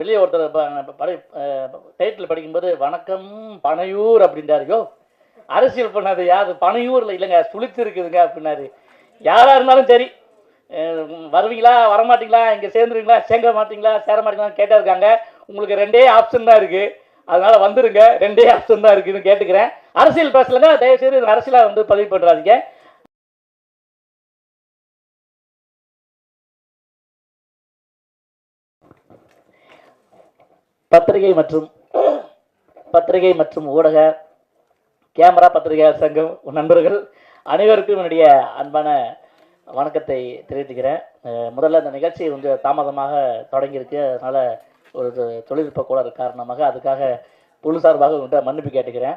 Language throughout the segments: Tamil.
வெளியே ஒருத்தர் படை டைட்டில் படிக்கும்போது வணக்கம் பனையூர் அப்படின்றாருயோ, அரசியல் பண்ணாது யாரு பனையூரில் இல்லைங்க, சுழிச்சு இருக்குதுங்க அப்படின்னாரு. யாராக இருந்தாலும் சரி, வருவீங்களா வரமாட்டீங்களா, இங்கே சேர்ந்துருவீங்களா சேர்க்க மாட்டீங்களா சேர மாட்டீங்களா கேட்டிருக்காங்க. உங்களுக்கு ரெண்டே ஆப்ஷன் தான் இருக்குது, அதனால வந்துருங்க. ரெண்டே ஆப்ஷன் தான் இருக்குதுன்னு கேட்டுக்கிறேன். அரசியல் பேசலைங்க, தயவுசெய்து அரசியலாக வந்து பதிவு பண்ணுறாதீங்க. பத்திரிகை மற்றும் ஊடக கேமரா பத்திரிகையாளர் சங்கம் நண்பர்கள் அனைவருக்கும் என்னுடைய அன்பான வணக்கத்தை தெரிவித்துக்கிறேன். முதல்ல இந்த நிகழ்ச்சி வந்து தாமதமாக தொடங்கியிருக்கு, அதனால் ஒரு தொழில்நுட்ப கோளாறு காரணமாக அதுக்காக குழு சார்பாக உங்கள்கிட்ட மன்னிப்பு கேட்டுக்கிறேன்.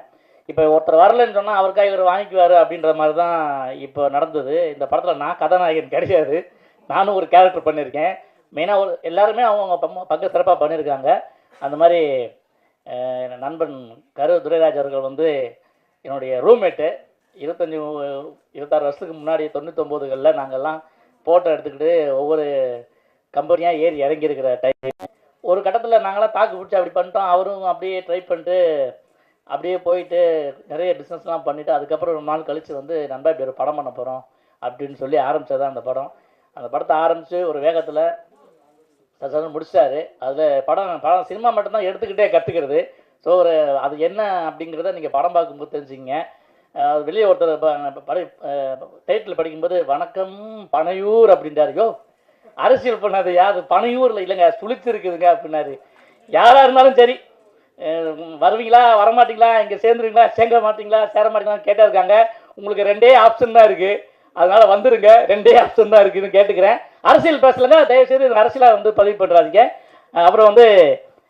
இப்போ ஒருத்தர் வரலன்னு சொன்னால் அவருக்காக இவர் வாங்கிக்குவார் அப்படின்ற மாதிரி தான் இப்போ நடந்தது. இந்த படத்தில் நான் கதாநாயகன் கிடையாது, நானும் ஒரு கேரக்டர் பண்ணியிருக்கேன். மெயினாக எல்லாருமே அவங்க பங்கு சிறப்பாக பண்ணியிருக்காங்க. அந்த மாதிரி நண்பன் கரு துரைராஜ் அவர்கள் வந்து என்னுடைய ரூம்மேட்டு. 26 வருஷத்துக்கு முன்னாடி 99களில் நாங்கள்லாம் ஃபோட்டோ எடுத்துக்கிட்டு ஒவ்வொரு கம்பெனியாக ஏறி இறங்கியிருக்கிற டைம். ஒரு கட்டத்தில் நாங்களாம் தாக்கு பிடிச்சி அப்படி பண்ணிட்டோம். அவரும் அப்படியே ட்ரை பண்ணிட்டு அப்படியே போயிட்டு நிறைய பிஸ்னஸ்லாம் பண்ணிவிட்டு அதுக்கப்புறம் ரொம்ப நாள் கழித்து வந்து நண்பா இப்படி ஒரு படம் பண்ண போகிறோம் அப்படின்னு சொல்லி ஆரம்பித்ததான் அந்த படம். அந்த படத்தை ஆரம்பித்து ஒரு வேகத்தில் முடிச்சிட்டாரு. அதில் படம் சினிமா மட்டும்தான் எடுத்துக்கிட்டே கற்றுக்கிறது. ஸோ அது என்ன அப்படிங்கிறத நீங்கள் படம் பார்க்கும்போது தெரிஞ்சுங்க. வெளியே ஒருத்தர் டைட்டில் படிக்கும்போது வணக்கம் பனையூர் அப்படின்றாருயோ, அரசியல் பண்ணாது யாரு பனையூரில் இல்லைங்க, சுழிச்சு இருக்குதுங்க அப்படின்னாரு. யாராக இருந்தாலும் சரி, வருவீங்களா வரமாட்டீங்களா, இங்கே சேர்ந்துருவீங்களா சேர்க்க மாட்டீங்களா சேர மாட்டீங்களான்னு கேட்டிருக்காங்க. உங்களுக்கு ரெண்டே ஆப்ஷன் தான் இருக்குது, அதனால் வந்துருங்க. ரெண்டே ஆப்ஷன் தான் இருக்குதுன்னு கேட்டுக்கிறேன். அரசியல் பேசலைங்க, தயவுசெய்து அரசியலாக வந்து பதிவு பண்ணுறாதீங்க. அப்புறம் வந்து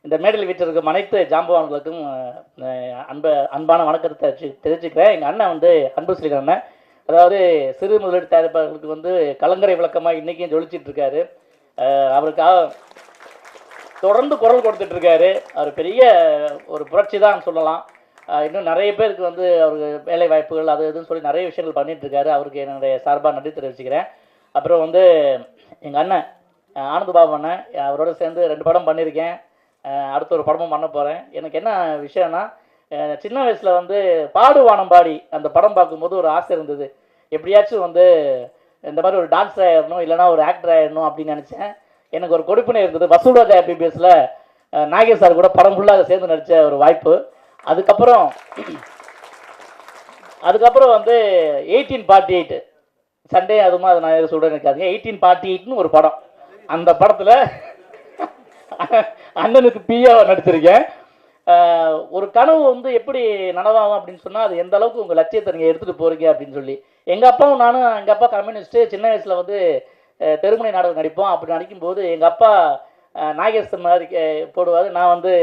இந்த மேடையில் வீட்டில் அனைத்து ஜாம்பவான்களுக்கும் அன்பான வணக்கத்தை தெரிவிச்சுக்கிறேன். எங்கள் அண்ணன் வந்து அன்பு ஸ்ரீகர் அண்ணன், அதாவது சிறு முதலீடு தயாரிப்பாளர்களுக்கு வந்து கலங்கரை விளக்கமாக இன்றைக்கும் ஜொலிச்சிட்டு இருக்காரு. அவருக்காக தொடர்ந்து குரல் கொடுத்துட்ருக்காரு. அவர் பெரிய ஒரு புரட்சி தான் சொல்லலாம். இன்னும் நிறைய பேருக்கு வந்து அவருக்கு வேலை வாய்ப்புகள் அது இதுன்னு சொல்லி நிறைய விஷயங்கள் பண்ணிகிட்ருக்காரு. அவருக்கு என்னுடைய சார்பாக நன்றி தெரிவிச்சுக்கிறேன். அப்புறம் வந்து எங்கள் அண்ணன் ஆனந்த் பாபு அண்ணன், அவரோட சேர்ந்து 2 படம் பண்ணியிருக்கேன். அடுத்த ஒரு படமும் பண்ண போகிறேன். எனக்கு என்ன விஷயம்னா, சின்ன வயசில் வந்து பாடுவானம் பாடி அந்த படம் பார்க்கும்போது ஒரு ஆசை இருந்தது, எப்படியாச்சும் வந்து இந்த மாதிரி ஒரு டான்ஸர் ஆகிடணும் இல்லைனா ஒரு ஆக்டர் ஆகிடணும் அப்படின்னு நினச்சேன். எனக்கு ஒரு கொடுப்பினை இருந்தது. வசூல்ராஜா MBBSல நாகேஷ் சார் கூட படம் ஃபுல்லாக சேர்ந்து நடித்த ஒரு வாய்ப்பு. அதுக்கப்புறம் வந்து 1848 சண்டே அதுமா அது நான் சொல்கிறேன் இருக்காதுங்க. 1848ன்னு ஒரு படம். அந்த படத்தில் அண்ணனுக்கு பிஏவா நடிச்சிருக்கேன். ஒரு கனவு வந்து எப்படி நனவாகும் அப்படின்னு சொன்னால், அது எந்த அளவுக்கு உங்கள் லட்சியத்தை நீங்கள் எடுத்துகிட்டு போகிறீங்க அப்படின்னு சொல்லி. எங்கள் அப்பாவும் நானும், எங்கள் அப்பா கம்யூனிஸ்ட்டு, சின்ன வயசில் வந்து தெருமுனை நாடகம் நடிப்போம். அப்படி நடிக்கும்போது எங்கள் அப்பா நாகேஷ் மாதிரி போடுவார், நான் வந்து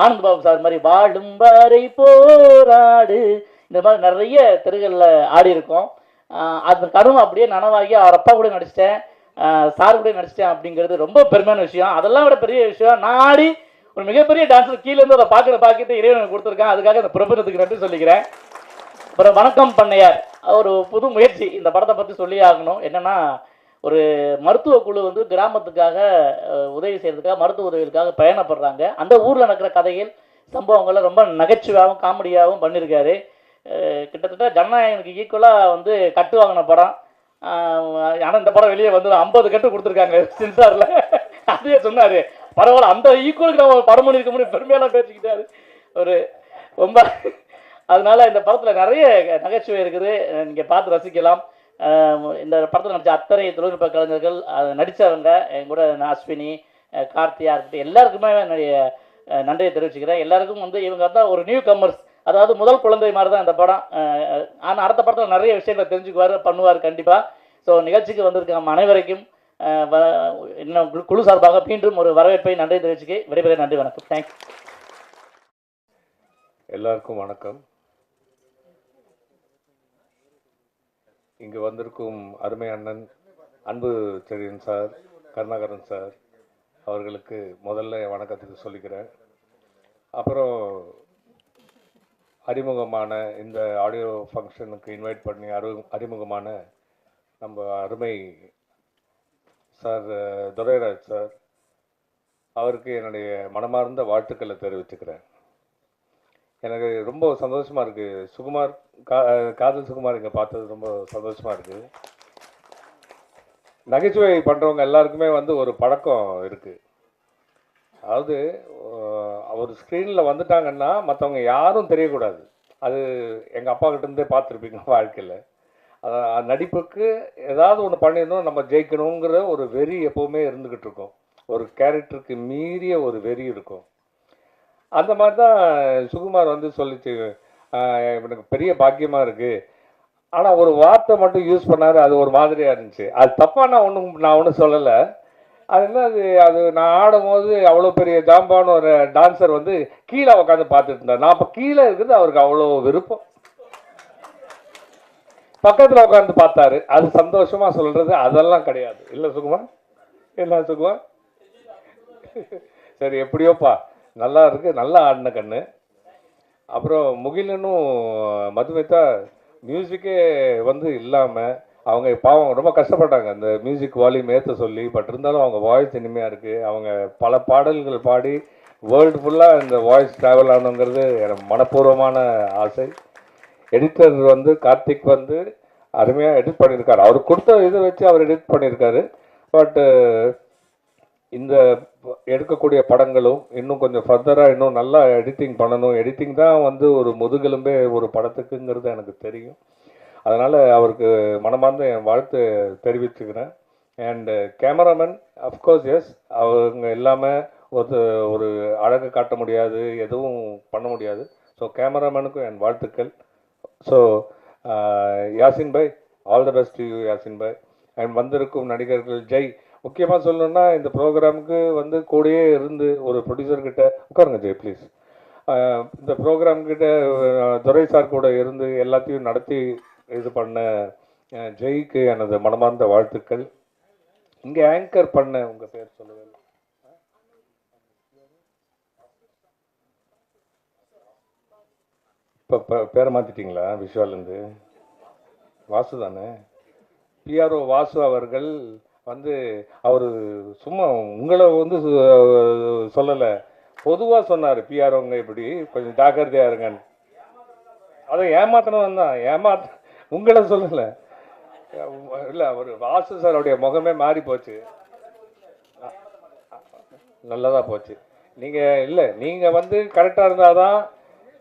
ஆனந்த் பாபு சார் மாதிரி வாழும் வரை போராடு இந்த மாதிரி நிறைய தெருகளில் ஆடி இருக்கோம். அந்த கனவு அப்படியே நனவாகி அவர் அப்பா கூட நடிச்சிட்டேன், சார் கூட நடிச்சிட்டேன் அப்படிங்கிறது ரொம்ப பெருமையான விஷயம். அதெல்லாம் விட பெரிய விஷயம், நான் ஆடி ஒரு மிகப்பெரிய டான்ஸர் கீழேருந்து அதை பார்க்கிட்டு இறைவனுக்கு கொடுத்துருக்கேன். அதுக்காக அந்த பிரபஞ்சத்துக்கு நன்றி சொல்லிக்கிறேன். அப்புறம் வணக்கம் பண்ணையார், ஒரு புது முயற்சி இந்த படத்தை பற்றி சொல்லி ஆகணும். என்னென்னா, ஒரு மருத்துவ குழு வந்து கிராமத்துக்காக உதவி செய்கிறதுக்காக மருத்துவ உதவிகளுக்காக பயணப்படுறாங்க. அந்த ஊரில் நடக்கிற கதைகள் சம்பவங்களை ரொம்ப நகைச்சுவையாகவும் காமெடியாகவும் பண்ணியிருக்காரு. கிட்டத்தட்ட ஜனநாயகனுக்கு ஈக்குவலாக வந்து கட்டு வாங்கின படம். ஆனால் இந்த படம் வெளியே வந்து 50 கட்டு கொடுத்துருக்காங்க சென்சாரில். அதே சொன்னார், பரவாயில்ல அந்த ஈக்குவலுக்கு நம்ம படம் பண்ணியிருக்க முடியும் பெருமையெல்லாம் பேசிக்கிட்டாரு ஒரு ரொம்ப. அதனால் இந்த படத்தில் நிறைய நகைச்சுவை இருக்குது, நீங்கள் பார்த்து ரசிக்கலாம். இந்த படத்தில் நடித்த அத்தனை தொழில்நுட்ப கலைஞர்கள் நடித்தவங்க என் கூட அஸ்வினி, கார்த்தியா இருக்கட்டும், எல்லாருக்குமே என்னுடைய நன்றியை தெரிவிச்சுக்கிறேன். எல்லாருக்கும் வந்து இவங்க தான் ஒரு நியூ கம்மர்ஸ், அதாவது முதல் குழந்தை மாதிரி தான் இந்த படம். ஆனால் அடுத்த படத்தில் நிறைய விஷயங்களை தெரிஞ்சுக்குவார், பண்ணுவார் கண்டிப்பாக. ஸோ நிகழ்ச்சிக்கு வந்திருக்க நம்ம அனைவரைக்கும் இன்னும் குழு சார்பாக மீண்டும் ஒரு வரவேற்பை நன்றி தெரிவிச்சுக்க விடைபெற. நன்றி, வணக்கம், தேங்க்ஸ். எல்லாருக்கும் வணக்கம். இங்கு வந்திருக்கும் அருமை அண்ணன் அன்பு செழியன் சார், கருணாகரன் சார் அவர்களுக்கு முதல்ல வணக்கத்துக்கு சொல்லிக்கிறேன். அப்புறம் அறிமுகமான இந்த ஆடியோ ஃபங்க்ஷனுக்கு இன்வைட் பண்ணி அறிமுகமான நம்ம அருமை சார் துரைராஜ் சார், அவருக்கு என்னுடைய மனமார்ந்த வாழ்த்துக்களை தெரிவிச்சுக்கிறேன். எனக்கு ரொம்ப சந்தோஷமாக இருக்குது. சுகுமார் காதல் சுகுமார் இங்கே பார்த்தது ரொம்ப சந்தோஷமாக இருக்குது. நகைச்சுவை பண்ணுறவங்க எல்லாருக்குமே வந்து ஒரு பழக்கம் இருக்குது. அதாவது அவர் ஸ்க்ரீனில் வந்துட்டாங்கன்னா மற்றவங்க யாரும் தெரியக்கூடாது. அது எங்கள் அப்பா கிட்டேருந்தே பார்த்துருப்பீங்க வாழ்க்கையில். நடிப்புக்கு ஏதாவது ஒன்று பண்ணிடணும், நம்ம ஜெயிக்கணுங்கிற ஒரு வெறி எப்போவுமே இருந்துக்கிட்டு இருக்கும். ஒரு கேரக்டருக்கு மீறிய ஒரு வெறி இருக்கும். அந்த மாதிரி தான் சுகுமார் வந்து சொல்லிச்சு, எனக்கு பெரிய பாக்கியமாக இருக்குது. ஆனால் ஒரு வார்த்தை மட்டும் யூஸ் பண்ணார், அது ஒரு மாதிரியாக இருந்துச்சு. அது தப்பாக நான் ஒன்றும் சொல்லலை. அது என்ன, அது நான் ஆடும்போது அவ்வளோ பெரிய ஜாம்பான ஒரு டான்ஸர் வந்து கீழே உட்காந்து பார்த்துட்டு இருந்தார். நான் இப்போ கீழே இருக்கிறது அவருக்கு அவ்வளோ விருப்பம். பக்கத்தில் உட்காந்து பார்த்தாரு. அது சந்தோஷமா சொல்றது அதெல்லாம் கிடையாது. இல்லை சுகுமார்? என்ன சுகுமார்? சரி, எப்படியோப்பா, நல்லா இருக்கு, நல்லா ஆடின கண்ணு. அப்புறம் முகிலனும் மதுமிதா மியூசிக்கே வந்து இல்லாமல் அவங்க பாவம் ரொம்ப கஷ்டப்பட்டாங்க அந்த மியூசிக் வால்யூம் ஏற்ற சொல்லி. பட் இருந்தாலும் அவங்க வாய்ஸ் இனிமையாக இருக்குது. அவங்க பல பாடல்கள் பாடி வேர்ல்டு ஃபுல்லாக இந்த வாய்ஸ் ட்ராவல் ஆகணுங்கிறது எனக்கு மனப்பூர்வமான ஆசை. எடிட்டர் வந்து கார்த்திக் வந்து அருமையாக எடிட் பண்ணியிருக்காரு. அவர் கொடுத்த இதை வச்சு அவர் எடிட் பண்ணியிருக்காரு. பட்டு இந்த எடுக்கக்கூடிய படங்களும் இன்னும் கொஞ்சம் ஃபர்தராக இன்னும் நல்லா எடிட்டிங் பண்ணணும். எடிட்டிங் தான் வந்து ஒரு முதுகெலும்பே ஒரு படத்துக்குங்கிறது எனக்கு தெரியும். அதனால் அவருக்கு மனமார்ந்த என் வாழ்த்து தெரிவிச்சுக்கிறேன். அண்டு கேமராமேன் அஃப்கோர்ஸ் எஸ், அவங்க இல்லாமல் ஒரு அழகு காட்ட முடியாது, எதுவும் பண்ண முடியாது. ஸோ கேமராமேனுக்கும் என் வாழ்த்துக்கள். So Yasin bhai, all the best to you Yasin bhai. And வந்திருக்கும் நடிகர்கள் ஜெய், முக்கியமாக சொல்லணுன்னா இந்த ப்ரோக்ராமுக்கு வந்து கூடயே இருந்து ஒரு ப்ரொடியூசர்கிட்ட உட்காருங்க ஜெய் ப்ளீஸ். இந்த ப்ரோக்ராம்கிட்ட துரை சார் கூட இருந்து எல்லாத்தையும் நடத்தி இது பண்ண ஜெய்க்கு எனது மனமார்ந்த வாழ்த்துக்கள். இங்கே ஆங்கர் பண்ண உங்கள் பேர் சொல்லுவேன். இப்போ பேரை மாற்றிட்டீங்களா? விஷுவலேருந்து வாசு தானே? பிஆர்ஓ வாசு அவர்கள் வந்து அவர் சும்மா உங்களை வந்து சொல்லலை, பொதுவாக சொன்னார். பிஆர்ஓங்க இப்படி கொஞ்சம் ஜாக்கிரதையாக இருங்கன்னு. அதை ஏமாத்தணும் தான், உங்களை சொல்லலை. இல்லை, அவர் வாசு சாரோடைய முகமே மாறி போச்சு, நல்லதாக போச்சு. நீங்கள் வந்து கரெக்டாக இருந்தால் தான்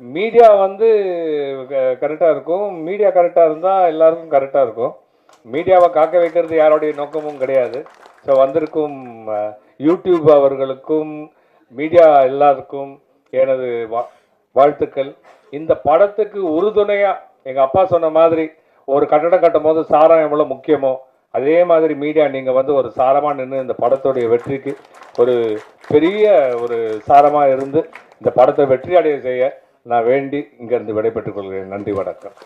மீடியா வந்து கரெக்டாக இருக்கும். மீடியா கரெக்டாக இருந்தால் எல்லாருக்கும் கரெக்டாக இருக்கும். மீடியாவை காக்க வைக்கிறது யாருடைய நோக்கமும் கிடையாது. ஸோ வந்திருக்கும் யூடியூப் அவர்களுக்கும் மீடியா எல்லாருக்கும் எனது வாழ்த்துக்கள். இந்த படத்துக்கு உறுதுணையாக எங்கள் அப்பா சொன்ன மாதிரி ஒரு கட்டடம் கட்டும் போது சாரம் எவ்வளோ முக்கியமோ அதே மாதிரி மீடியா நீங்கள் வந்து ஒரு சாரமாக நின்று இந்த படத்துடைய வெற்றிக்கு ஒரு பெரிய ஒரு சாரமாக இருந்து இந்த படத்தை வெற்றி அடைய செய்ய நான் வேண்டி இங்கேருந்து விடைபெற்றுக் கொள்கிறேன். நன்றி, வணக்கம்.